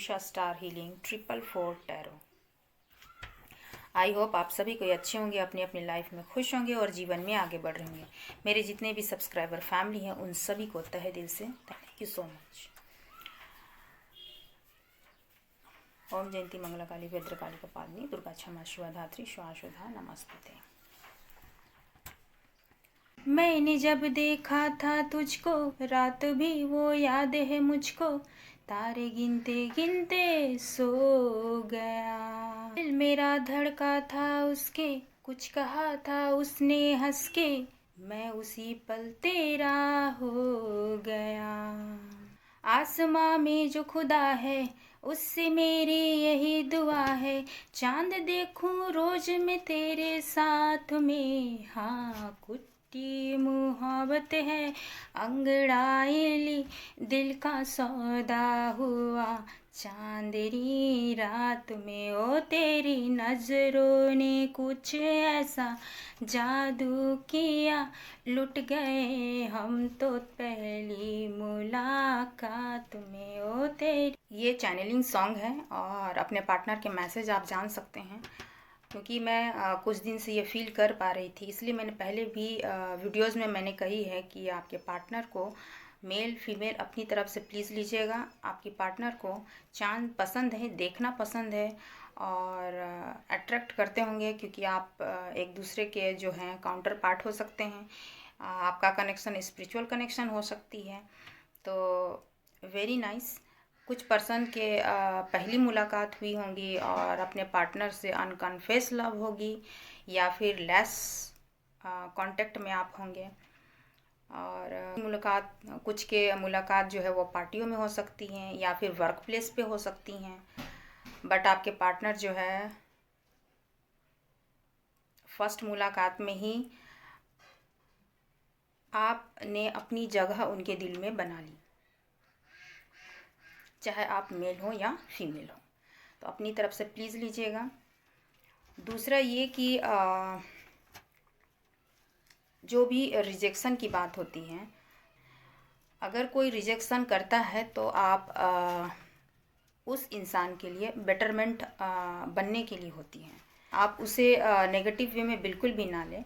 Disha star healing 444 tarot. I hope आप सभी कोई अच्छे होंगे, अपनी अपनी लाइफ में खुश होंगे और जीवन में आगे बढ़ रहे होंगे। मेरे जितने भी सब्सक्राइबर फैमिली हैं उन सभी को तहे दिल से थैंक यू सो मच। ओम जयंती मंगला काली भद्रकाली कपालिनी दुर्गा क्षमा शिवा धात्री श्वाशुधा नमस्ते। मैंने जब देखा था तुझको रात भी वो याद है मुझको, तारे गिनते गिनते सो गया। दिल मेरा धड़का था उसके, कुछ कहा था उसने हंस के, मैं उसी पल तेरा हो गया। आसमां में जो खुदा है उससे मेरी यही दुआ है, चांद देखूं रोज मैं तेरे साथ में। हाँ कुट्टी मुहब्बत है अंगड़ाई ली, दिल का सौदा हुआ चांदनी रात में। ओ तेरी नजरों ने कुछ ऐसा जादू किया, लुट गए हम तो पहली मुलाकात में। ओ तेरी, ये चैनलिंग सॉन्ग है और अपने पार्टनर के मैसेज आप जान सकते हैं, क्योंकि मैं कुछ दिन से ये फील कर पा रही थी, इसलिए मैंने पहले भी वीडियोस में मैंने कही है कि आपके पार्टनर को मेल फीमेल अपनी तरफ से प्लीज़ लीजिएगा। आपकी पार्टनर को चांद पसंद है, देखना पसंद है और अट्रैक्ट करते होंगे, क्योंकि आप एक दूसरे के जो हैं काउंटर पार्ट हो सकते हैं। आपका कनेक्शन स्पिरिचुअल कनेक्शन हो सकती है। तो वेरी नाइस। कुछ पर्सन के पहली मुलाकात हुई होंगी और अपने पार्टनर से अनकन्फेस लव होगी, या फिर लेस कांटेक्ट में आप होंगे। और कुछ के मुलाकात जो है वो पार्टियों में हो सकती हैं या फिर वर्क प्लेस पे हो सकती हैं। बट आपके पार्टनर जो है फर्स्ट मुलाकात में ही आपने अपनी जगह उनके दिल में बना ली, चाहे आप मेल हो या फीमेल हो। तो अपनी तरफ से प्लीज़ लीजिएगा। दूसरा ये कि जो भी रिजेक्शन की बात होती है, अगर कोई रिजेक्शन करता है तो आप उस इंसान के लिए बेटरमेंट बनने के लिए होती हैं। आप उसे नेगेटिव वे में बिल्कुल भी ना लें,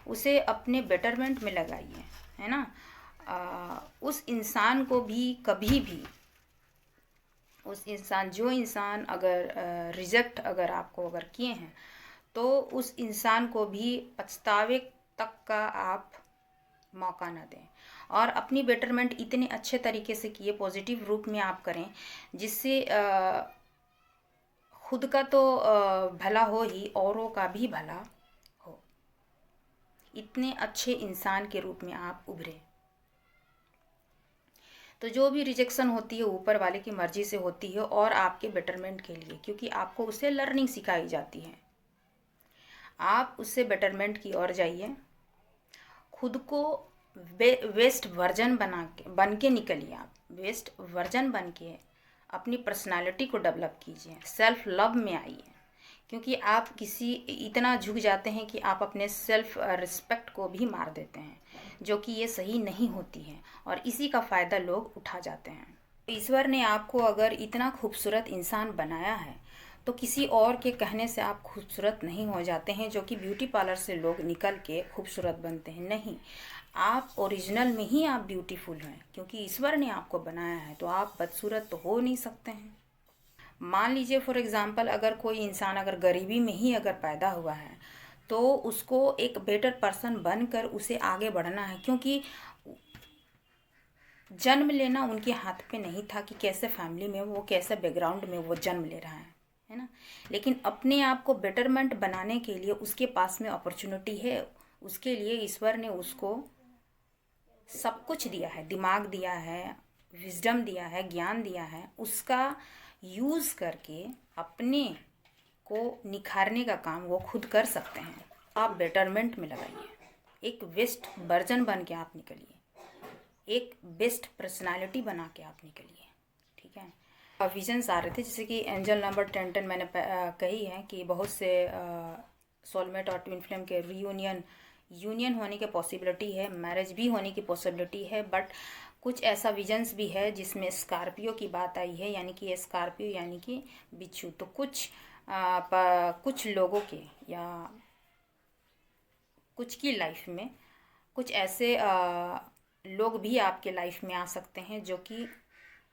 उसे अपने बेटरमेंट में लगाइए, है ना। उस इंसान को भी कभी भी जो इंसान अगर रिजेक्ट अगर आपको अगर किए हैं, तो उस इंसान को भी पछतावे तक का आप मौका ना दें और अपनी बेटरमेंट इतने अच्छे तरीके से किए, पॉजिटिव रूप में आप करें, जिससे खुद का तो भला हो ही, औरों का भी भला हो। इतने अच्छे इंसान के रूप में आप उभरे। तो जो भी रिजेक्शन होती है ऊपर वाले की मर्जी से होती है और आपके बेटरमेंट के लिए, क्योंकि आपको उससे लर्निंग सिखाई जाती है। आप उससे बेटरमेंट की ओर जाइए, खुद को वेस्ट वर्जन बन के निकलिए। आप वेस्ट वर्जन बन के अपनी पर्सनालिटी को डेवलप कीजिए, सेल्फ लव में आइए, क्योंकि आप इतना झुक जाते हैं कि आप अपने सेल्फ रिस्पेक्ट को भी मार देते हैं, जो कि ये सही नहीं होती है और इसी का फ़ायदा लोग उठा जाते हैं। ईश्वर ने आपको अगर इतना खूबसूरत इंसान बनाया है तो किसी और के कहने से आप खूबसूरत नहीं हो जाते हैं, जो कि ब्यूटी पार्लर से लोग निकल के खूबसूरत बनते हैं। नहीं, आप ओरिजिनल में ही आप ब्यूटीफुल हैं, क्योंकि ईश्वर ने आपको बनाया है, तो आप बदसूरत तो हो नहीं सकते हैं। मान लीजिए फॉर एग्ज़ाम्पल, अगर कोई इंसान अगर गरीबी में ही अगर पैदा हुआ है, तो उसको एक बेटर पर्सन बनकर उसे आगे बढ़ना है, क्योंकि जन्म लेना उनके हाथ पे नहीं था कि कैसे फैमिली में वो, कैसे बैकग्राउंड में वो जन्म ले रहा है ना। लेकिन अपने आप को बेटरमेंट बनाने के लिए उसके पास में अपॉर्चुनिटी है। उसके लिए ईश्वर ने उसको सब कुछ दिया है, दिमाग दिया है, विजडम दिया है, ज्ञान दिया है। उसका यूज़ करके अपने को निखारने का काम वो खुद कर सकते हैं। आप बेटरमेंट में लगाइए, एक बेस्ट वर्जन बन के आप निकलिए, एक बेस्ट पर्सनालिटी बना के आप निकलिए, ठीक है। विजन्स आ रहे थे, जैसे कि एंजल नंबर 10 मैंने कही है कि बहुत से सोलमेट और ट्विन फ्लेम के यूनियन होने की पॉसिबिलिटी है, मैरिज भी होने की पॉसिबिलिटी है। बट कुछ ऐसा विजन्स भी है जिसमें स्कॉर्पियो की बात आई है, यानी कि ये स्कॉर्पियो यानी कि बिच्छू। तो कुछ लोगों के या कुछ की लाइफ में कुछ ऐसे लोग भी आपके लाइफ में आ सकते हैं जो कि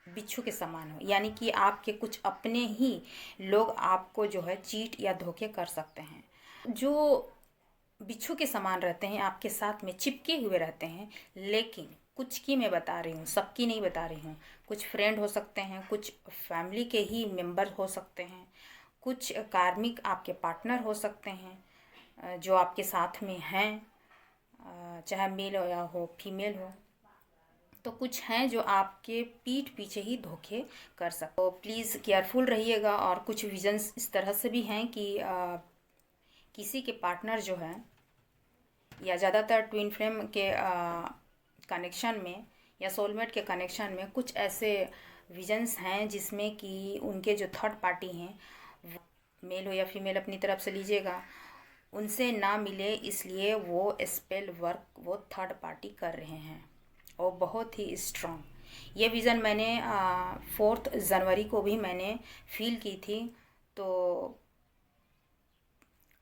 बिच्छू के समान हो, यानी कि आपके कुछ अपने ही लोग आपको जो है चीट या धोखे कर सकते हैं। जो बिच्छू के समान रहते हैं, आपके साथ में चिपके हुए रहते हैं, लेकिन कुछ की मैं बता रही हूँ, सबकी नहीं बता रही हूँ। कुछ फ्रेंड हो सकते हैं, कुछ फैमिली के ही मेंबर हो सकते हैं, कुछ कार्मिक आपके पार्टनर हो सकते हैं जो आपके साथ में हैं, चाहे मेल हो या हो फीमेल हो। तो कुछ हैं जो आपके पीठ पीछे ही धोखे कर सकते। तो प्लीज़ केयरफुल रहिएगा। और कुछ विजन्स इस तरह से भी हैं कि किसी के पार्टनर जो है, या ज़्यादातर ट्विन फ्लेम के कनेक्शन में या सोलमेट के कनेक्शन में कुछ ऐसे विजन्स हैं जिसमें कि उनके जो थर्ड पार्टी हैं, मेल हो या फीमेल अपनी तरफ से लीजिएगा, उनसे ना मिले, इसलिए वो स्पेल वर्क वो थर्ड पार्टी कर रहे हैं और बहुत ही स्ट्रॉन्ग। ये विज़न मैंने 4 जनवरी को भी मैंने फील की थी। तो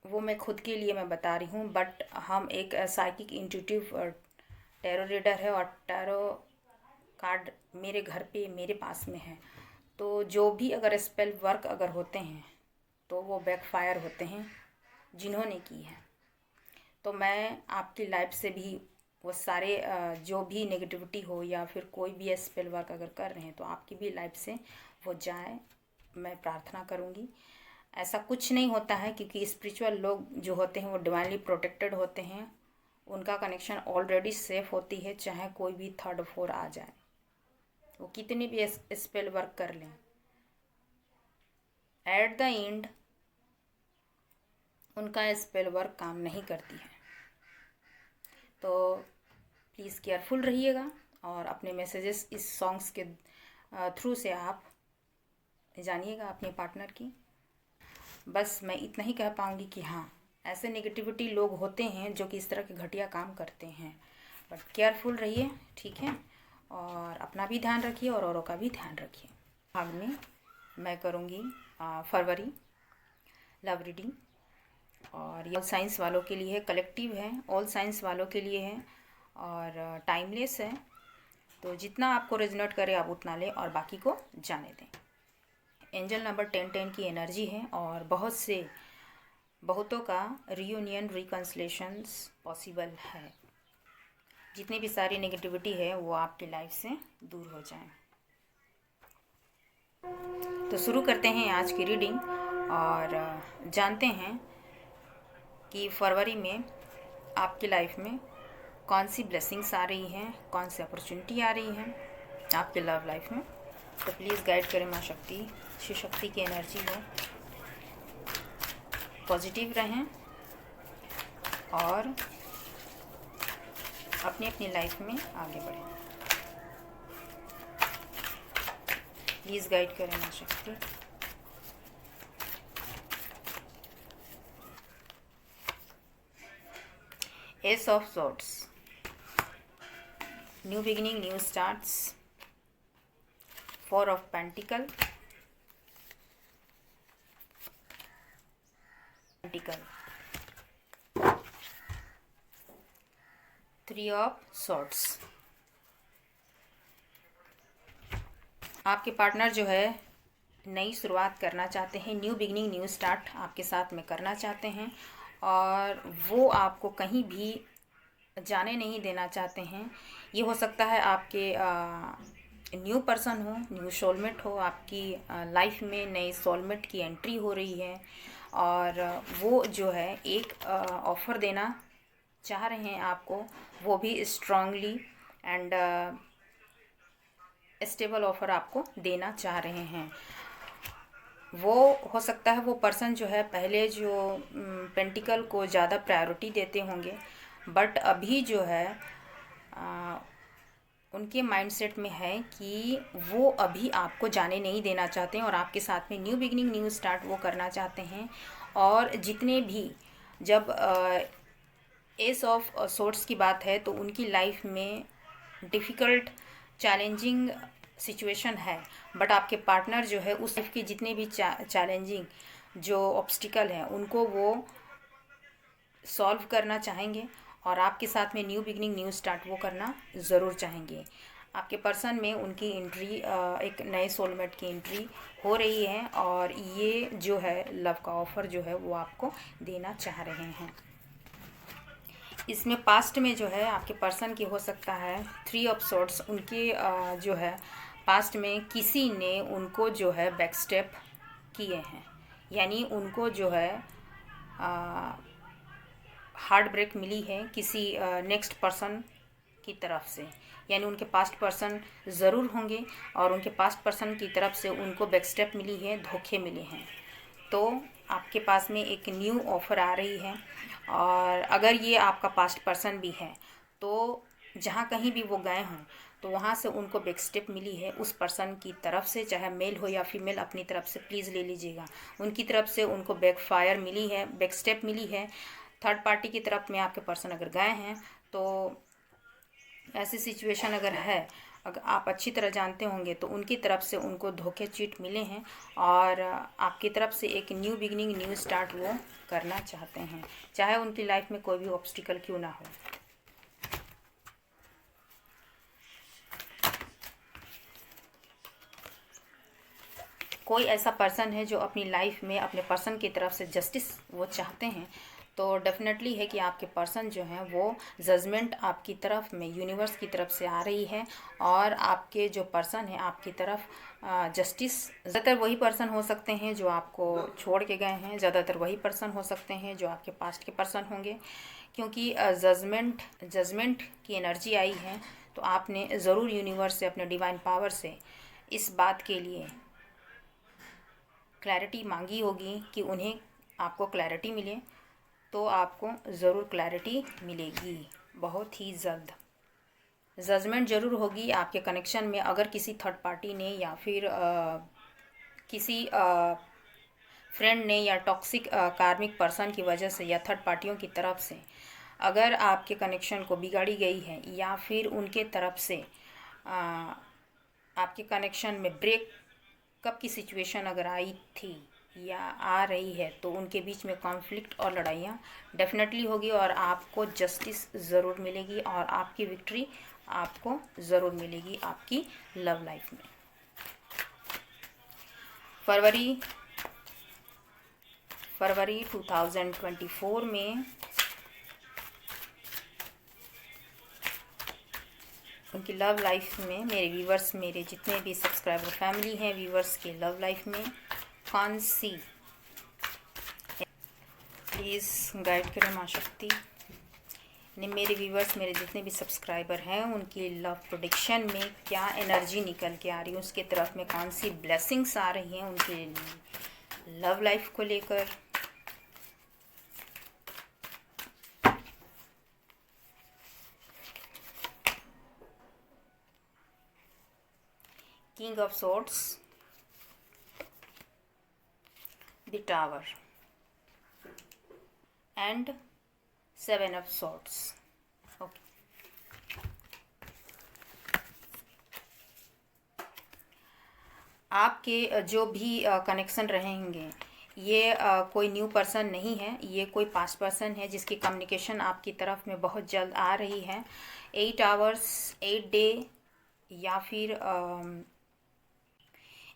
वो मैं खुद के लिए मैं बता रही हूँ, बट हम एक साइकिक इंट्यूटिव टैरो रीडर है और टैरो कार्ड मेरे घर पे मेरे पास में है। तो जो भी अगर स्पेल वर्क अगर होते हैं तो वो बैकफायर होते हैं जिन्होंने की है। तो मैं आपकी लाइफ से भी वो सारे जो भी नेगेटिविटी हो या फिर कोई भी स्पेल वर्क अगर कर रहे हैं तो आपकी भी लाइफ से वो जाए, मैं प्रार्थना करूँगी। ऐसा कुछ नहीं होता है, क्योंकि स्पिरिचुअल लोग जो होते हैं वो डिवाइनली प्रोटेक्टेड होते हैं, उनका कनेक्शन ऑलरेडी सेफ होती है, चाहे कोई भी थर्ड फोर आ जाए, वो कितनी भी स्पेल वर्क कर लें, एट द एंड उनका स्पेल वर्क काम नहीं करती है। तो प्लीज़ केयरफुल रहिएगा और अपने मैसेजेस इस सॉन्ग्स के थ्रू से आप जानिएगा अपने पार्टनर की। बस मैं इतना ही कह पाऊँगी कि हाँ, ऐसे नेगेटिविटी लोग होते हैं जो कि इस तरह के घटिया काम करते हैं, बट केयरफुल रहिए, ठीक है? और अपना भी ध्यान रखिए और औरों का भी ध्यान रखिए। भाग में मैं करूँगी फरवरी लव रीडिंग, और ये साइंस वालों के लिए है, कलेक्टिव है, ऑल साइंस वालों के लिए है और टाइमलेस है। तो जितना आपको रेजोनेट करे आप उतना लें और बाकी को जाने दें। एंजल नंबर 1010 की एनर्जी है और बहुतों का रियूनियन रिकन्सिलेशंस पॉसिबल है। जितनी भी सारी नेगेटिविटी है वो आपकी लाइफ से दूर हो जाए। तो शुरू करते हैं आज की रीडिंग और जानते हैं कि फरवरी में आपकी लाइफ में कौन सी ब्लेसिंग्स आ रही हैं, कौन सी अपॉर्चुनिटी आ रही हैं आपके लव लाइफ में। तो प्लीज़ गाइड करें माँ शक्ति, शिव शक्ति की एनर्जी है, पॉजिटिव रहें और अपनी अपनी लाइफ में आगे बढ़ें। प्लीज़ गाइड करें माँ शक्ति। S of swords, new beginning, new starts. 4 of pentacle, pentacle, 3 of swords. आपके पार्टनर जो है नई शुरुआत करना चाहते हैं, न्यू बिगिनिंग न्यू स्टार्ट आपके साथ में करना चाहते हैं और वो आपको कहीं भी जाने नहीं देना चाहते हैं। ये हो सकता है आपके न्यू पर्सन हो, न्यू सोलमेट हो, आपकी लाइफ में नई सोलमेट की एंट्री हो रही है और वो जो है एक ऑफ़र देना चाह रहे हैं आपको, वो भी स्ट्रांगली एंड स्टेबल ऑफ़र आपको देना चाह रहे हैं। वो हो सकता है वो पर्सन जो है पहले जो पेंटिकल को ज़्यादा प्रायोरिटी देते होंगे, बट अभी जो है उनके माइंडसेट में है कि वो अभी आपको जाने नहीं देना चाहते हैं और आपके साथ में न्यू बिगिनिंग न्यू स्टार्ट वो करना चाहते हैं। और जितने भी जब एस ऑफ सोर्ट्स की बात है तो उनकी लाइफ में डिफ़िकल्ट चैलेंजिंग सिचुएशन है, बट आपके पार्टनर जो है उस लाइफ के जितने भी चैलेंजिंग जो ऑब्स्टिकल हैं उनको वो सॉल्व करना चाहेंगे और आपके साथ में न्यू बिगनिंग, न्यू स्टार्ट वो करना ज़रूर चाहेंगे। आपके पर्सन में उनकी एंट्री, एक नए सोलमेट की एंट्री हो रही है और ये जो है लव का ऑफ़र जो है वो आपको देना चाह रहे हैं। इसमें पास्ट में जो है आपके पर्सन की हो सकता है 3 ऑफ सॉर्ड्स, उनके जो है पास्ट में किसी ने उनको जो है बैक स्टेप किए हैं, यानी उनको जो है हार्ट ब्रेक मिली है किसी नेक्स्ट पर्सन की तरफ से, यानी उनके पास्ट पर्सन ज़रूर होंगे और उनके पास्ट पर्सन की तरफ से उनको बैक स्टेप मिली है, धोखे मिले हैं। तो आपके पास में एक न्यू ऑफ़र आ रही है और अगर ये आपका पास्ट पर्सन भी है तो जहाँ कहीं भी वो गए हों तो वहाँ से उनको बैक स्टेप मिली है उस पर्सन की तरफ से, चाहे मेल हो या फीमेल, अपनी तरफ से प्लीज़ ले लीजिएगा। उनकी तरफ से उनको बैक फायर मिली है, बैक स्टेप मिली है। थर्ड पार्टी की तरफ में आपके पर्सन अगर गए हैं तो ऐसी सिचुएशन अगर है, अगर आप अच्छी तरह जानते होंगे तो उनकी तरफ से उनको धोखे चीट मिले हैं और आपकी तरफ से एक न्यू बिगनिंग, न्यू स्टार्ट वो करना चाहते हैं, चाहे उनकी लाइफ में कोई भी ऑब्स्टिकल क्यों ना हो। कोई ऐसा पर्सन है जो अपनी लाइफ में अपने पर्सन की तरफ से जस्टिस वो चाहते हैं, तो डेफिनेटली है कि आपके पर्सन जो हैं वो जजमेंट आपकी तरफ में, यूनिवर्स की तरफ से आ रही है और आपके जो पर्सन है आपकी तरफ जस्टिस, ज़्यादातर वही पर्सन हो सकते हैं जो आपको छोड़ के गए हैं, ज़्यादातर वही पर्सन हो सकते हैं जो आपके पास्ट के पर्सन होंगे, क्योंकि जजमेंट की एनर्जी आई है। तो आपने ज़रूर यूनिवर्स से, अपने डिवाइन पावर से इस बात के लिए क्लैरिटी मांगी होगी कि उन्हें आपको क्लैरिटी मिले, तो आपको ज़रूर क्लैरिटी मिलेगी बहुत ही जल्द। जजमेंट ज़रूर होगी आपके कनेक्शन में। अगर किसी थर्ड पार्टी ने या फिर किसी फ्रेंड ने या टॉक्सिक कार्मिक पर्सन की वजह से या थर्ड पार्टियों की तरफ से अगर आपके कनेक्शन को बिगाड़ी गई है या फिर उनके तरफ से आपके कनेक्शन में ब्रेकअप की सिचुएशन अगर आई थी या आ रही है, तो उनके बीच में कॉन्फ्लिक्ट और लड़ाइयाँ डेफिनेटली होगी और आपको जस्टिस ज़रूर मिलेगी और आपकी विक्ट्री आपको ज़रूर मिलेगी आपकी लव लाइफ में। फरवरी 2024 में उनकी लव लाइफ में, मेरे व्यूवर्स, मेरे जितने भी सब्सक्राइबर फैमिली हैं, व्यूवर्स के लव लाइफ में कौन सी, प्लीज़ गाइड करें माँ शक्ति ने। मेरे व्यूवर्स, मेरे जितने भी सब्सक्राइबर हैं, उनकी लव प्रोडिक्शन में क्या एनर्जी निकल के आ रही है, उसके तरफ में कौन सी ब्लेसिंग्स आ रही हैं उनके लव लाइफ को लेकर। King of swords, the tower and 7 of swords. Okay. आपके जो भी कनेक्शन रहेंगे, ये कोई न्यू पर्सन नहीं है, ये कोई पास्ट पर्सन है जिसकी कम्युनिकेशन आपकी तरफ में बहुत जल्द आ रही है। 8 आवर्स 8 डे या फिर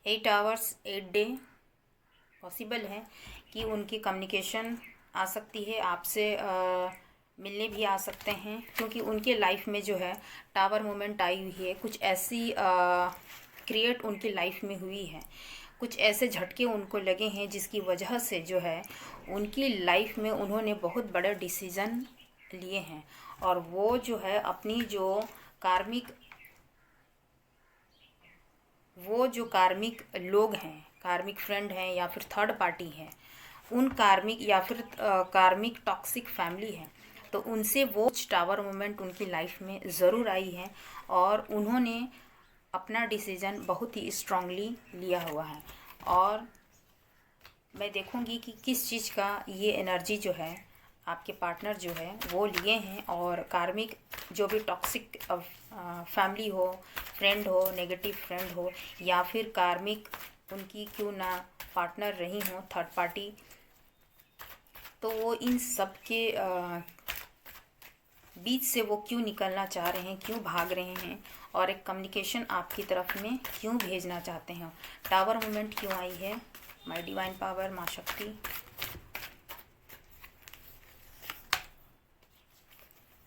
8 आवर्स 8 डे पॉसिबल है कि उनकी कम्युनिकेशन आ सकती है आपसे, मिलने भी आ सकते हैं, क्योंकि उनके लाइफ में जो है टावर मोमेंट आई हुई है। कुछ ऐसी क्रिएट उनकी लाइफ में हुई है, कुछ ऐसे झटके उनको लगे हैं जिसकी वजह से जो है उनकी लाइफ में उन्होंने बहुत बड़ा डिसीज़न लिए हैं और वो जो है अपनी जो कार्मिक लोग हैं, कार्मिक फ्रेंड हैं या फिर थर्ड पार्टी हैं, उन कार्मिक या फिर कार्मिक टॉक्सिक फैमिली है, तो उनसे वो टावर मोमेंट उनकी लाइफ में ज़रूर आई है और उन्होंने अपना डिसीज़न बहुत ही स्ट्रांगली लिया हुआ है। और मैं देखूंगी कि किस चीज़ का ये एनर्जी जो है आपके पार्टनर जो है वो लिए हैं, और कार्मिक जो भी टॉक्सिक फैमिली हो, फ्रेंड हो, नेगेटिव फ्रेंड हो, या फिर कार्मिक उनकी क्यों ना पार्टनर रही हो, थर्ड पार्टी, तो वो इन सब के बीच से वो क्यों निकलना चाह रहे हैं, क्यों भाग रहे हैं, और एक कम्युनिकेशन आपकी तरफ में क्यों भेजना चाहते हैं। टावर मूवमेंट क्यों आई है, माय डिवाइन पावर, माँ शक्ति।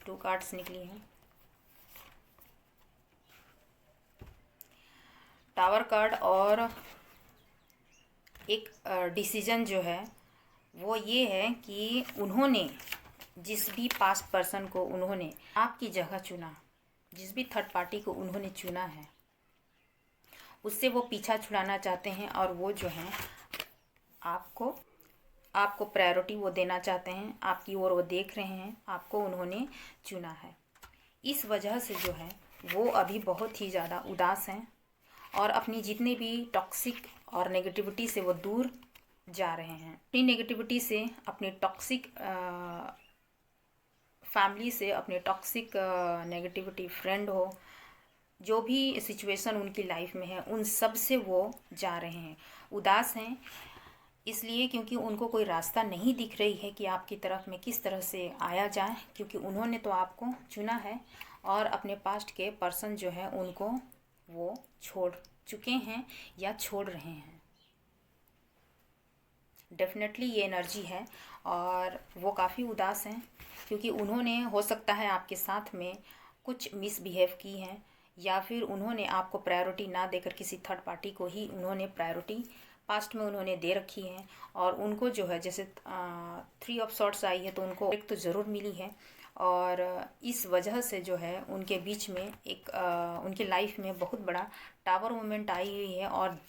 2 कार्ड्स निकली हैं। टावर कार्ड, और एक डिसीजन जो है वो ये है कि उन्होंने जिस भी पास्ट पर्सन को उन्होंने आपकी जगह चुना, जिस भी थर्ड पार्टी को उन्होंने चुना है, उससे वो पीछा छुड़ाना चाहते हैं, और वो जो है आपको प्रायोरिटी वो देना चाहते हैं, आपकी ओर वो देख रहे हैं, आपको उन्होंने चुना है। इस वजह से जो है वो अभी बहुत ही ज़्यादा उदास हैं, और अपनी जितने भी टॉक्सिक और नेगेटिविटी से वो दूर जा रहे हैं। अपनी नेगेटिविटी से, अपनी टॉक्सिक फैमिली से, अपने टॉक्सिक नेगेटिविटी फ्रेंड हो, जो भी सिचुएशन उनकी लाइफ में है, उन सब से वो जा रहे हैं। उदास हैं इसलिए क्योंकि उनको कोई रास्ता नहीं दिख रही है कि आपकी तरफ में किस तरह से आया जाए, क्योंकि उन्होंने तो आपको चुना है, और अपने पास्ट के पर्सन जो है उनको वो छोड़ चुके हैं या छोड़ रहे हैं। डेफिनेटली ये एनर्जी है, और वो काफ़ी उदास हैं क्योंकि उन्होंने हो सकता है आपके साथ में कुछ मिसबिहेव की हैं, या फिर उन्होंने आपको प्रायोरिटी ना देकर किसी थर्ड पार्टी को ही उन्होंने प्रायोरिटी पास्ट में उन्होंने दे रखी है। और उनको जो है जैसे 3 ऑफ सॉर्ट्स आई है, तो उनको एक तो ज़रूर मिली है, और इस वजह से जो है उनके बीच में एक उनकी लाइफ में बहुत बड़ा टावर मोमेंट आई हुई है, और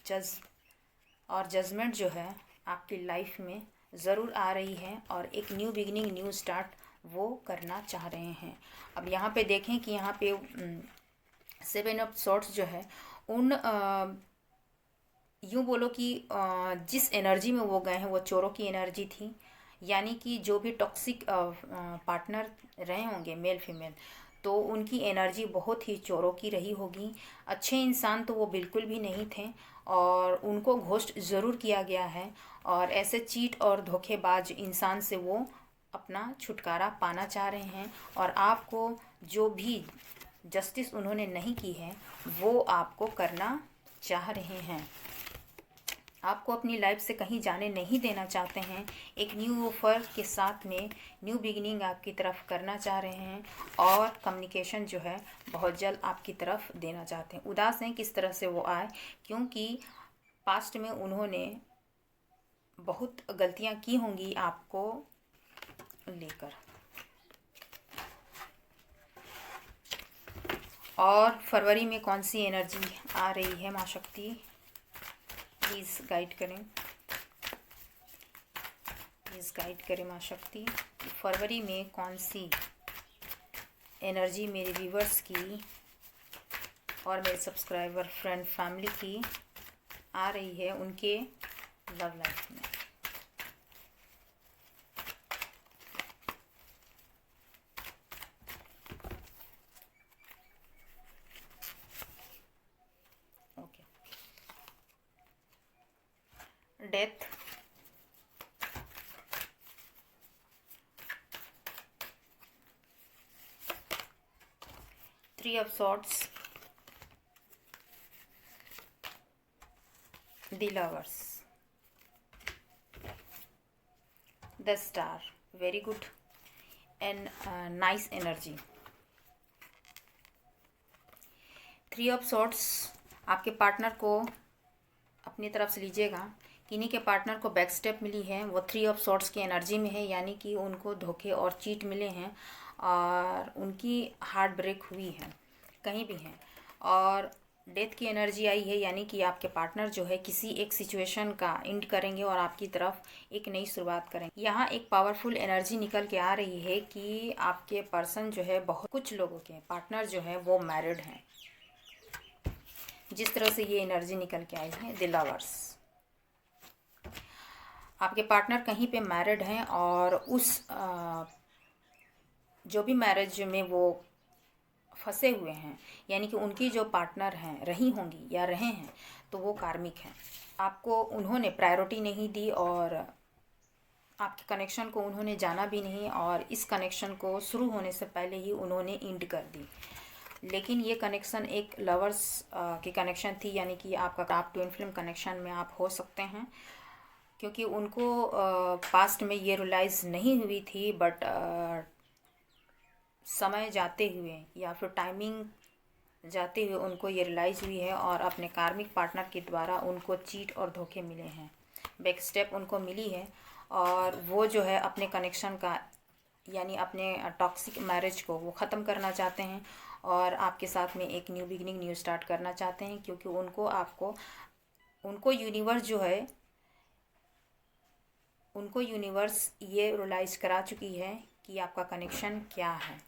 जजमेंट जो है आपकी लाइफ में ज़रूर आ रही है, और एक न्यू बिगिनिंग, न्यू स्टार्ट वो करना चाह रहे हैं। अब यहाँ पे देखें कि यहाँ पे 7 ऑफ सॉर्ट्स जो है उन यूँ बोलो कि जिस एनर्जी में वो गए हैं वो चोरों की एनर्जी थी, यानी कि जो भी टॉक्सिक पार्टनर रहे होंगे मेल फीमेल, तो उनकी एनर्जी बहुत ही चोरों की रही होगी। अच्छे इंसान तो वो बिल्कुल भी नहीं थे, और उनको घोस्ट ज़रूर किया गया है, और ऐसे चीट और धोखेबाज इंसान से वो अपना छुटकारा पाना चाह रहे हैं, और आपको जो भी जस्टिस उन्होंने नहीं की है वो आपको करना चाह रहे हैं। आपको अपनी लाइफ से कहीं जाने नहीं देना चाहते हैं। एक न्यू ऑफर के साथ में न्यू बिगिनिंग आपकी तरफ करना चाह रहे हैं, और कम्युनिकेशन जो है बहुत जल्द आपकी तरफ देना चाहते हैं। उदास हैं किस तरह से वो आए, क्योंकि पास्ट में उन्होंने बहुत गलतियां की होंगी आपको लेकर, और फरवरी में कौन सी एनर्जी आ रही है माँ शक्ति, प्लीज़ गाइड करें, प्लीज़ गाइड करें माँ शक्ति। फरवरी में कौन सी एनर्जी मेरे व्यूवर्स की और मेरे सब्सक्राइबर फ्रेंड फैमिली की आ रही है उनके लव लाइफ में। Okay, death, three of sorts, the lovers, the star, very good and nice energy। 3 of sorts आपके पार्टनर को अपनी तरफ से लीजिएगा। किन्हीं के पार्टनर को बैक स्टेप मिली है, वो 3 ऑफ सॉर्ट्स की एनर्जी में है, यानी कि उनको धोखे और चीट मिले हैं, और उनकी हार्ट ब्रेक हुई है कहीं भी हैं, और डेथ की एनर्जी आई है, यानी कि आपके पार्टनर जो है किसी एक सिचुएशन का एंड करेंगे और आपकी तरफ एक नई शुरुआत करेंगे। यहाँ एक पावरफुल एनर्जी निकल के आ रही है कि आपके पर्सन जो है, बहुत कुछ लोगों के पार्टनर जो है वो मैरिड हैं। जिस तरह से ये एनर्जी निकल के आई है, द लवर्स, आपके पार्टनर कहीं पे मैरिड हैं, और उस जो भी मैरिज में वो फंसे हुए हैं, यानी कि उनकी जो पार्टनर हैं, रही होंगी या रहे हैं, तो वो कार्मिक हैं। आपको उन्होंने प्रायोरिटी नहीं दी और आपके कनेक्शन को उन्होंने जाना भी नहीं, और इस कनेक्शन को शुरू होने से पहले ही उन्होंने एंड कर दी। लेकिन ये कनेक्शन एक लवर्स की कनेक्शन थी, यानी कि आपका आप ट्विन फ्लेम कनेक्शन में आप हो सकते हैं, क्योंकि उनको पास्ट में ये रियलाइज़ नहीं हुई थी, बट समय जाते हुए या फिर टाइमिंग जाते हुए उनको ये रियलाइज़ हुई है, और अपने कार्मिक पार्टनर के द्वारा उनको चीट और धोखे मिले हैं, बैक स्टेप उनको मिली है, और वो जो है अपने कनेक्शन का, यानी अपने टॉक्सिक मैरिज को वो ख़त्म करना चाहते हैं, और आपके साथ में एक न्यू बिगिनिंग, न्यू स्टार्ट करना चाहते हैं, क्योंकि उनको यूनिवर्स ये रियलाइज़ करा चुकी है कि आपका कनेक्शन क्या है।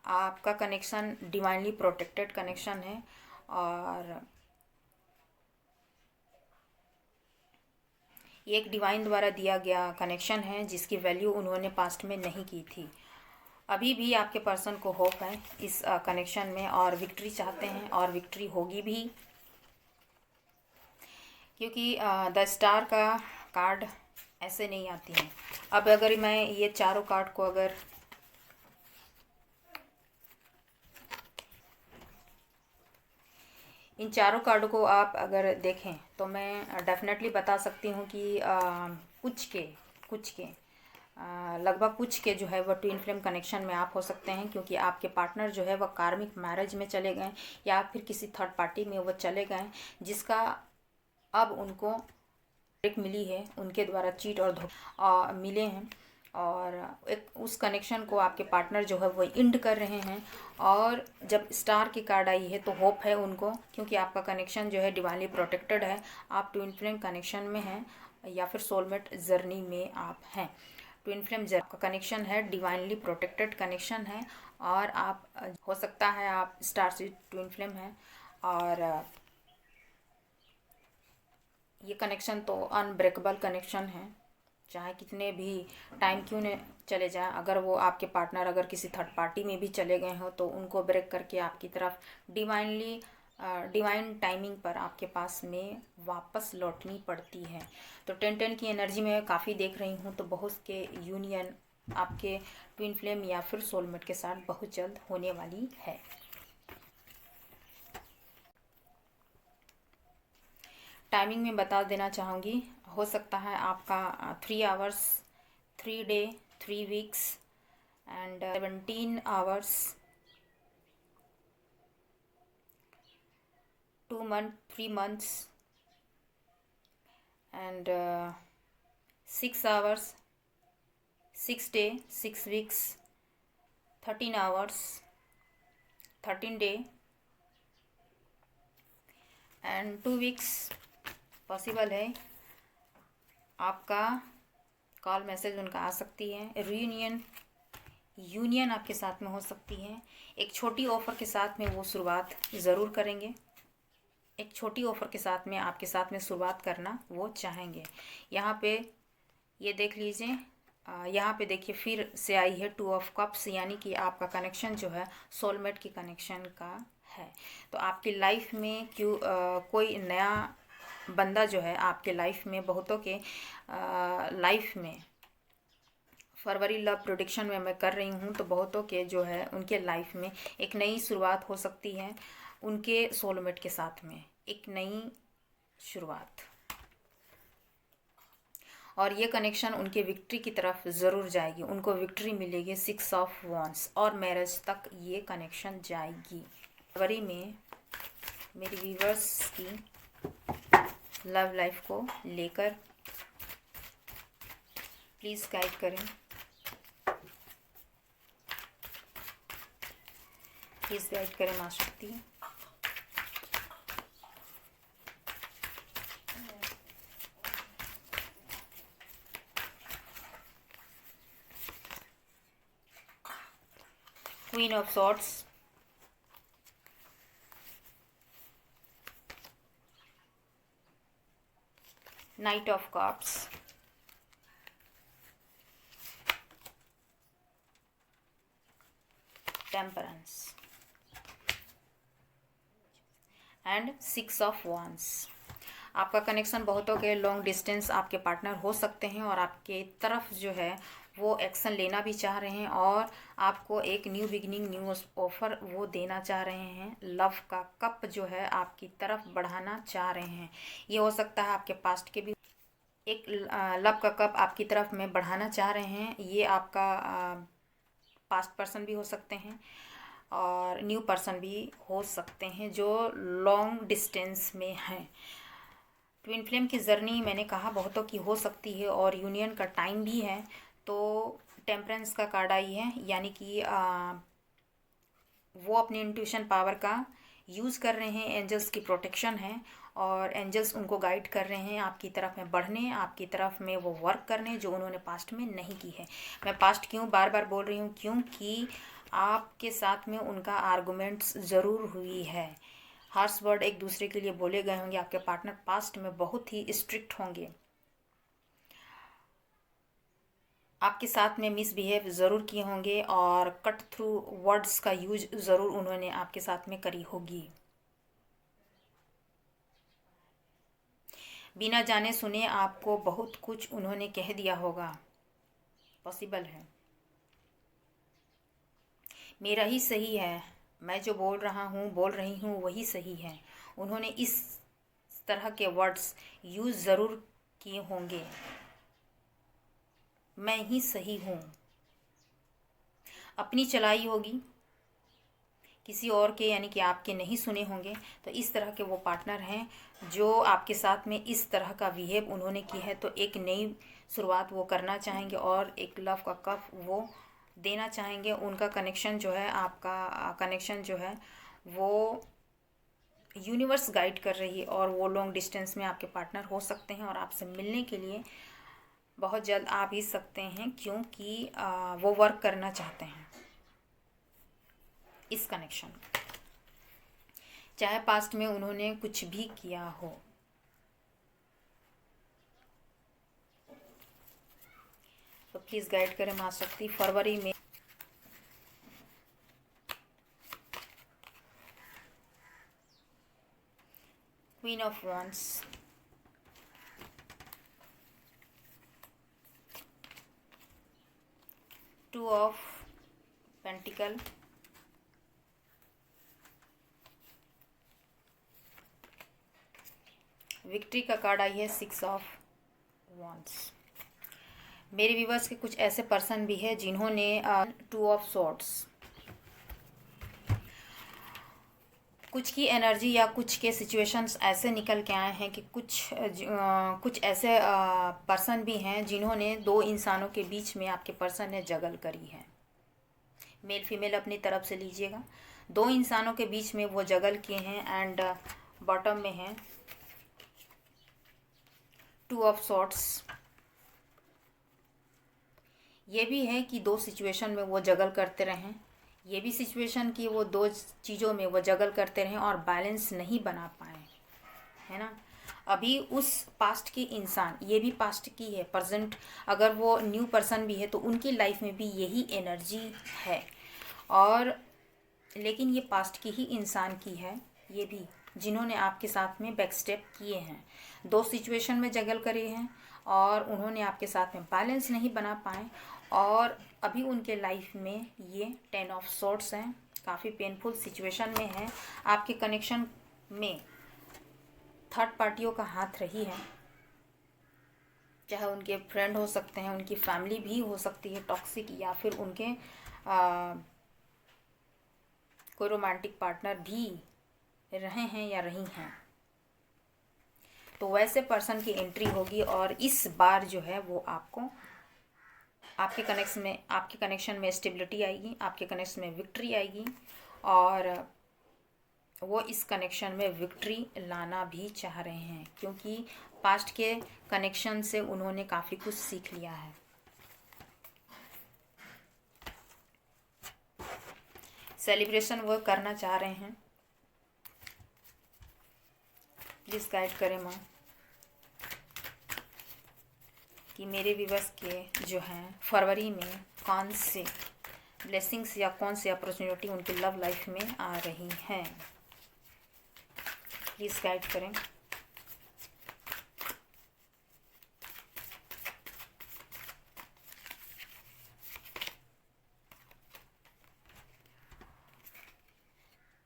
आपका कनेक्शन डिवाइनली प्रोटेक्टेड कनेक्शन है, और ये एक डिवाइन द्वारा दिया गया कनेक्शन है, जिसकी वैल्यू उन्होंने पास्ट में नहीं की थी। अभी भी आपके पर्सन को होप है इस कनेक्शन में, और विक्ट्री चाहते हैं, और विक्ट्री होगी भी, क्योंकि द स्टार का कार्ड ऐसे नहीं आती है। अब अगर मैं ये चारों कार्ड को अगर इन चारों कार्डों को आप अगर देखें, तो मैं डेफिनेटली बता सकती हूँ कि कुछ के लगभग कुछ के जो है वो ट्विन फ्लेम कनेक्शन में आप हो सकते हैं, क्योंकि आपके पार्टनर जो है वह कार्मिक मैरिज में चले गए, या फिर किसी थर्ड पार्टी में वो चले गए, जिसका अब उनको ब्रेक मिली है, उनके द्वारा चीट और धोखा मिले हैं, और एक उस कनेक्शन को आपके पार्टनर जो है वो इंड कर रहे हैं। और जब स्टार की कार्ड आई है तो होप है उनको, क्योंकि आपका कनेक्शन जो है डिवाइनली प्रोटेक्टेड है, आप ट्विन फ्लेम कनेक्शन में हैं, या फिर सोलमेट जर्नी में आप हैं। ट्विन फ्लेम का कनेक्शन है, डिवाइनली प्रोटेक्टेड कनेक्शन है, और आप हो सकता है आप स्टार से ट्विन फ्लेम हैं, और ये कनेक्शन तो अनब्रेकेबल कनेक्शन है, चाहे कितने भी टाइम क्यों न चले जाएं। अगर वो आपके पार्टनर अगर किसी थर्ड पार्टी में भी चले गए हो, तो उनको ब्रेक करके आपकी तरफ डिवाइन टाइमिंग पर आपके पास में वापस लौटनी पड़ती है। तो 10-10 की एनर्जी में काफ़ी देख रही हूँ, तो बहुत के यूनियन आपके ट्विन फ्लेम या फिर सोलमेट के साथ बहुत जल्द होने वाली है। टाइमिंग में बता देना चाहूँगी, हो सकता है आपका 3 hours, 3 day, 3 weeks and 17 hours, 2 month, 3 months and 6 hours, 6 day, 6 weeks, 13 hours, 13 day and 2 weeks possible है। आपका कॉल मैसेज उनका आ सकती है, यूनियन आपके साथ में हो सकती है। एक छोटी ऑफ़र के साथ में वो शुरुआत ज़रूर करेंगे, एक छोटी ऑफ़र के साथ में आपके साथ में शुरुआत करना वो चाहेंगे। यहाँ पे ये देख लीजिए, यहाँ पे देखिए फिर से आई है 2 ऑफ कप्स, यानी कि आपका कनेक्शन जो है सोलमेट की कनेक्शन का है। तो आपकी लाइफ में कोई नया बंदा जो है आपके लाइफ में, बहुतों के लाइफ में, फरवरी लव प्रेडिक्शन में मैं कर रही हूँ, तो बहुतों के जो है उनके लाइफ में एक नई शुरुआत हो सकती है, उनके सोलमेट के साथ में एक नई शुरुआत, और ये कनेक्शन उनके विक्ट्री की तरफ ज़रूर जाएगी, उनको विक्ट्री मिलेगी। 6 ऑफ वॉन्ड्स और मैरिज तक ये कनेक्शन जाएगी। फरवरी में मेरी व्यूअर्स की लव लाइफ को लेकर प्लीज़ गाइड करें, प्लीज़ गाइड करें माँ शक्ति। Queen of swords, night of cups, temperance and 6 of wands. आपका कनेक्शन बहुतों के लॉन्ग डिस्टेंस आपके पार्टनर हो सकते हैं और आपके तरफ जो है वो एक्शन लेना भी चाह रहे हैं और आपको एक न्यू बिगिनिंग, न्यू ऑफर वो देना चाह रहे हैं। लव का कप जो है आपकी तरफ बढ़ाना चाह रहे हैं। ये हो सकता है आपके पास्ट के भी एक लव का कप आपकी तरफ में बढ़ाना चाह रहे हैं। ये आपका पास्ट पर्सन भी हो सकते हैं और न्यू पर्सन भी हो सकते हैं जो लॉन्ग डिस्टेंस में हैं। ट्विन फ्लेम की जर्नी मैंने कहा बहुतों की हो सकती है और यूनियन का टाइम भी है। तो टेम्परेंस का कार्ड आई है, यानी कि वो अपनी इंट्यूशन पावर का यूज़ कर रहे हैं। एंजल्स की प्रोटेक्शन है और एंजल्स उनको गाइड कर रहे हैं आपकी तरफ में बढ़ने, आपकी तरफ में वो वर्क करने जो उन्होंने पास्ट में नहीं की है। मैं पास्ट क्यों बार बार बोल रही हूँ, क्योंकि आपके साथ में उनका आर्गूमेंट्स ज़रूर हुई है। हार्श वर्ड एक दूसरे के लिए बोले गए होंगे। आपके पार्टनर पास्ट में बहुत ही स्ट्रिक्ट होंगे, आपके साथ में मिसबिहेव ज़रूर किए होंगे और कट थ्रू वर्ड्स का यूज ज़रूर उन्होंने आपके साथ में करी होगी। बिना जाने सुने आपको बहुत कुछ उन्होंने कह दिया होगा, पॉसिबल है। मेरा ही सही है, मैं जो बोल रहा हूँ बोल रही हूँ वही सही है। उन्होंने इस तरह के वर्ड्स यूज़ ज़रूर किए होंगे, मैं ही सही हूँ। अपनी चलाई होगी, किसी और के यानी कि आपके नहीं सुने होंगे। तो इस तरह के वो पार्टनर हैं जो आपके साथ में इस तरह का बिहेव उन्होंने की है। तो एक नई शुरुआत वो करना चाहेंगे और एक लव का कप वो देना चाहेंगे। उनका कनेक्शन जो है, आपका कनेक्शन जो है वो यूनिवर्स गाइड कर रही है और वो लॉन्ग डिस्टेंस में आपके पार्टनर हो सकते हैं और आपसे मिलने के लिए बहुत जल्द आ भी सकते हैं, क्योंकि वो वर्क करना चाहते हैं इस कनेक्शन, चाहे पास्ट में उन्होंने कुछ भी किया हो। तो प्लीज़ गाइड करें माँ शक्ति फरवरी में queen of wands, two of pentacle, victory का कार्ड आई है 6 ऑफ वांड्स। मेरे व्यूवर्स के कुछ ऐसे पर्सन भी है जिन्होंने 2 ऑफ सॉर्ड्स, कुछ की एनर्जी या कुछ के सिचुएशंस ऐसे निकल के आए हैं कि कुछ ऐसे पर्सन भी हैं जिन्होंने दो इंसानों के बीच में आपके पर्सन ने जगल करी है। मेल फीमेल अपनी तरफ से लीजिएगा। दो इंसानों के बीच में वो जगल किए हैं एंड बॉटम में है 2 ऑफ सॉर्ड्स। ये भी है कि दो सिचुएशन में वो जगल करते रहें, ये भी सिचुएशन कि वो दो चीज़ों में वो जगल करते रहें और बैलेंस नहीं बना पाए, है ना। अभी उस पास्ट की इंसान, ये भी पास्ट की है, प्रेजेंट अगर वो न्यू पर्सन भी है तो उनकी लाइफ में भी यही एनर्जी है। और लेकिन ये पास्ट की ही इंसान की है, ये भी जिन्होंने आपके साथ में बैक स्टेप किए हैं, दो सिचुएशन में जगल करे हैं और उन्होंने आपके साथ में बैलेंस नहीं बना पाए और अभी उनके लाइफ में ये 10 ऑफ सॉर्ड्स हैं, काफ़ी पेनफुल सिचुएशन में है। आपके कनेक्शन में थर्ड पार्टियों का हाथ रही है, चाहे उनके फ्रेंड हो सकते हैं, उनकी फैमिली भी हो सकती है टॉक्सिक, या फिर उनके कोई रोमांटिक पार्टनर भी रहे हैं या रही हैं। तो वैसे पर्सन की एंट्री होगी और इस बार जो है वो आपको आपके कनेक्शन में स्टेबिलिटी आएगी, आपके कनेक्शन में विक्ट्री आएगी और वो इस कनेक्शन में विक्ट्री लाना भी चाह रहे हैं, क्योंकि पास्ट के कनेक्शन से उन्होंने काफ़ी कुछ सीख लिया है। सेलिब्रेशन वो करना चाह रहे हैं। प्लीज़ गाइड करें माँ कि मेरे व्यूअर्स के जो हैं फरवरी में कौन से ब्लेसिंग्स या कौन सी अपॉर्चुनिटी उनकी लव लाइफ में आ रही हैं, प्लीज़ गाइड करें।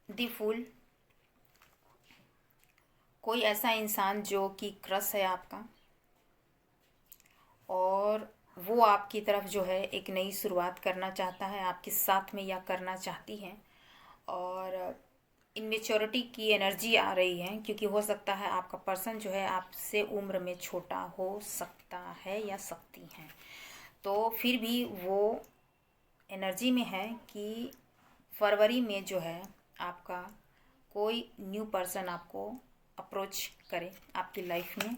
द फूल, कोई ऐसा इंसान जो कि क्रश है आपका और वो आपकी तरफ जो है एक नई शुरुआत करना चाहता है, आपके साथ में या करना चाहती है, और इनमेच्योरिटी की एनर्जी आ रही है, क्योंकि हो सकता है आपका पर्सन जो है आपसे उम्र में छोटा हो सकता है या सकती हैं, तो फिर भी वो एनर्जी में है कि फरवरी में जो है आपका कोई न्यू पर्सन आपको अप्रोच करे, आपकी लाइफ में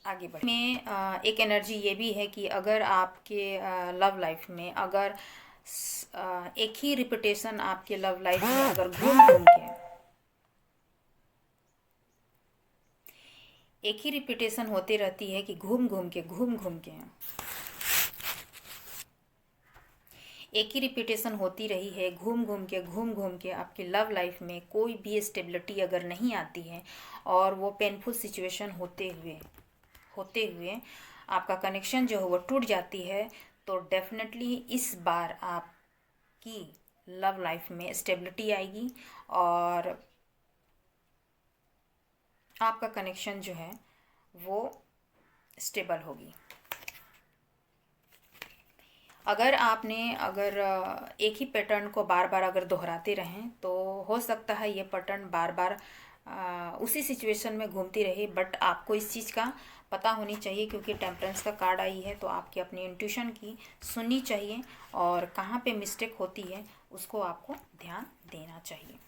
आगे बढ़े। में एक एनर्जी ये भी है कि अगर आपके लव लाइफ में अगर एक ही रिपीटेशन आपके लव लाइफ में अगर घूम घूम के एक ही रिपीटेशन होती रहती है कि घूम घूम के एक ही रिपीटेशन होती रही है, घूम घूम के आपकी लव लाइफ में कोई भी स्टेबिलिटी अगर नहीं आती है और वो पेनफुल सिचुएशन होते हुए आपका कनेक्शन जो है वो टूट जाती है, तो डेफिनेटली इस बार आपकी लव लाइफ में स्टेबिलिटी आएगी और आपका कनेक्शन जो है वो स्टेबल होगी। अगर एक ही पैटर्न को बार बार अगर दोहराते रहें तो हो सकता है ये पैटर्न बार बार उसी सिचुएशन में घूमती रहे, बट आपको इस चीज़ का पता होनी चाहिए, क्योंकि टेम्परेंस का कार्ड आई है, तो आपकी अपनी इंट्यूशन की सुननी चाहिए और कहाँ पे मिस्टेक होती है उसको आपको ध्यान देना चाहिए।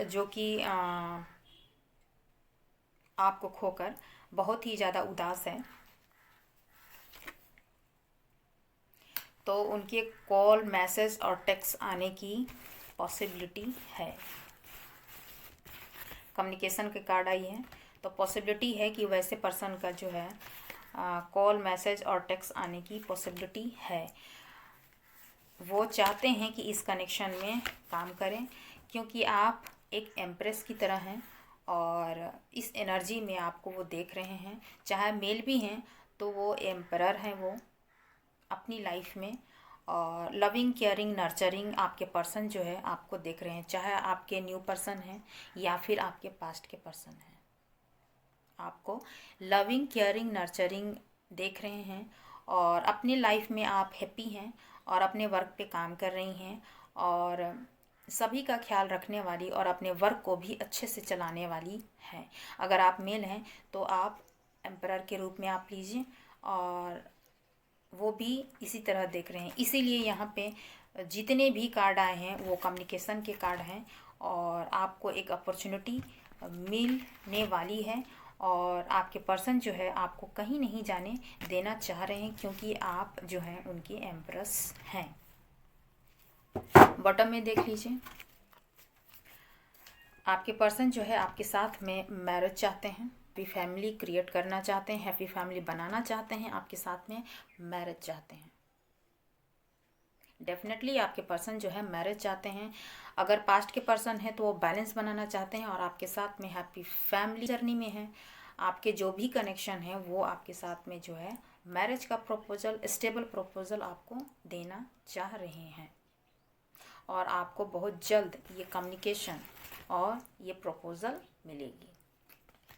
जो कि आपको खोकर बहुत ही ज़्यादा उदास है, तो उनके कॉल, मैसेज और टेक्स्ट आने की पॉसिबिलिटी है। कम्युनिकेशन के कार्ड आई है, तो पॉसिबिलिटी है कि वैसे पर्सन का जो है कॉल, मैसेज और टेक्स्ट आने की पॉसिबिलिटी है। वो चाहते हैं कि इस कनेक्शन में काम करें, क्योंकि आप एक एम्प्रेस की तरह हैं और इस एनर्जी में आपको वो देख रहे हैं। चाहे मेल भी हैं तो वो एम्परर हैं, वो अपनी लाइफ में, और लविंग, केयरिंग, नर्चरिंग आपके पर्सन जो है आपको देख रहे हैं, चाहे आपके न्यू पर्सन हैं या फिर आपके पास्ट के पर्सन हैं। आपको लविंग, केयरिंग, नर्चरिंग देख रहे हैं और अपनी लाइफ में आप हैप्पी हैं और अपने वर्क पे काम कर रही हैं और सभी का ख्याल रखने वाली और अपने वर्क को भी अच्छे से चलाने वाली हैं। अगर आप मेल हैं तो आप एम्परर के रूप में आप लीजिए, और वो भी इसी तरह देख रहे हैं। इसीलिए यहाँ पे जितने भी कार्ड आए हैं वो कम्युनिकेशन के कार्ड हैं और आपको एक अपॉर्चुनिटी मिलने वाली है और आपके पर्सन जो है आपको कहीं नहीं जाने देना चाह रहे हैं, क्योंकि आप जो हैं उनकी एम्प्रेस हैं। बॉटम में देख लीजिए, आपके पर्सन जो है आपके साथ में मैरिज चाहते हैं, हैप्पी फैमिली क्रिएट करना चाहते हैं, हैप्पी फैमिली बनाना चाहते हैं, आपके साथ में मैरिज चाहते हैं। डेफिनेटली आपके पर्सन जो है मैरिज चाहते हैं। अगर पास्ट के पर्सन है तो वो बैलेंस बनाना चाहते हैं और आपके साथ में हैप्पी फैमिली जर्नी में है। आपके जो भी कनेक्शन है वो आपके साथ में जो है मैरिज का प्रपोजल, स्टेबल प्रपोजल आपको देना चाह रहे हैं और आपको बहुत जल्द ये कम्युनिकेशन और ये प्रपोजल मिलेगी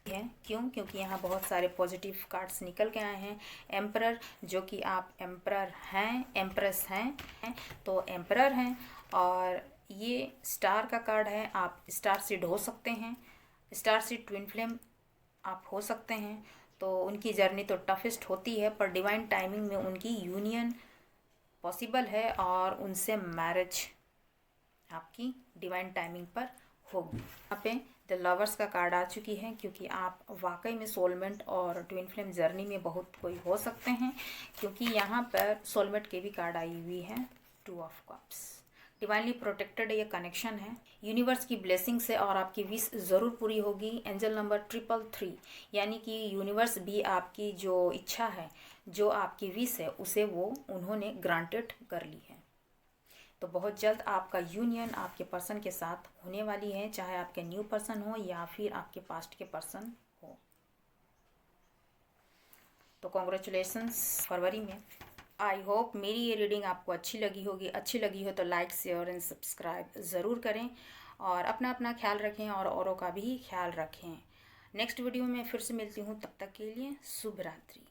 है। क्योंकि यहाँ बहुत सारे पॉजिटिव कार्ड्स निकल के आए हैं। एम्परर, जो कि आप एम्परर हैं, एम्प्रेस हैं, तो एम्परर हैं और ये स्टार का कार्ड है। आप स्टार सीड हो सकते हैं, स्टार सीड ट्विन फ्लेम आप हो सकते हैं। तो उनकी जर्नी तो टफेस्ट होती है, पर डिवाइन टाइमिंग में उनकी यूनियन पॉसिबल है और उनसे मैरिज आपकी डिवाइन टाइमिंग पर होगी। यहाँ पे द लवर्स का कार्ड आ चुकी है, क्योंकि आप वाकई में सोलमेट और ट्विन फ्लेम जर्नी में बहुत कोई हो सकते हैं, क्योंकि यहाँ पर सोलमेट के भी कार्ड आई हुई है, 2 ऑफ कप्स। डिवाइनली प्रोटेक्टेड ये कनेक्शन है, यूनिवर्स की ब्लेसिंग से, और आपकी विश ज़रूर पूरी होगी। एंजल नंबर 333, यानी कि यूनिवर्स भी आपकी जो इच्छा है, जो आपकी विश है उसे वो उन्होंने ग्रांटेड कर ली है। तो बहुत जल्द आपका यूनियन आपके पर्सन के साथ होने वाली है, चाहे आपके न्यू पर्सन हो या फिर आपके पास्ट के पर्सन हो। तो कॉन्ग्रेचुलेशंस फरवरी में। आई होप मेरी ये रीडिंग आपको अच्छी लगी होगी। अच्छी लगी हो तो लाइक, शेयर एंड सब्सक्राइब ज़रूर करें और अपना अपना ख्याल रखें और औरों का भी ख्याल रखें। नेक्स्ट वीडियो में फिर से मिलती हूँ, तब तक के लिए शुभ रात्रि।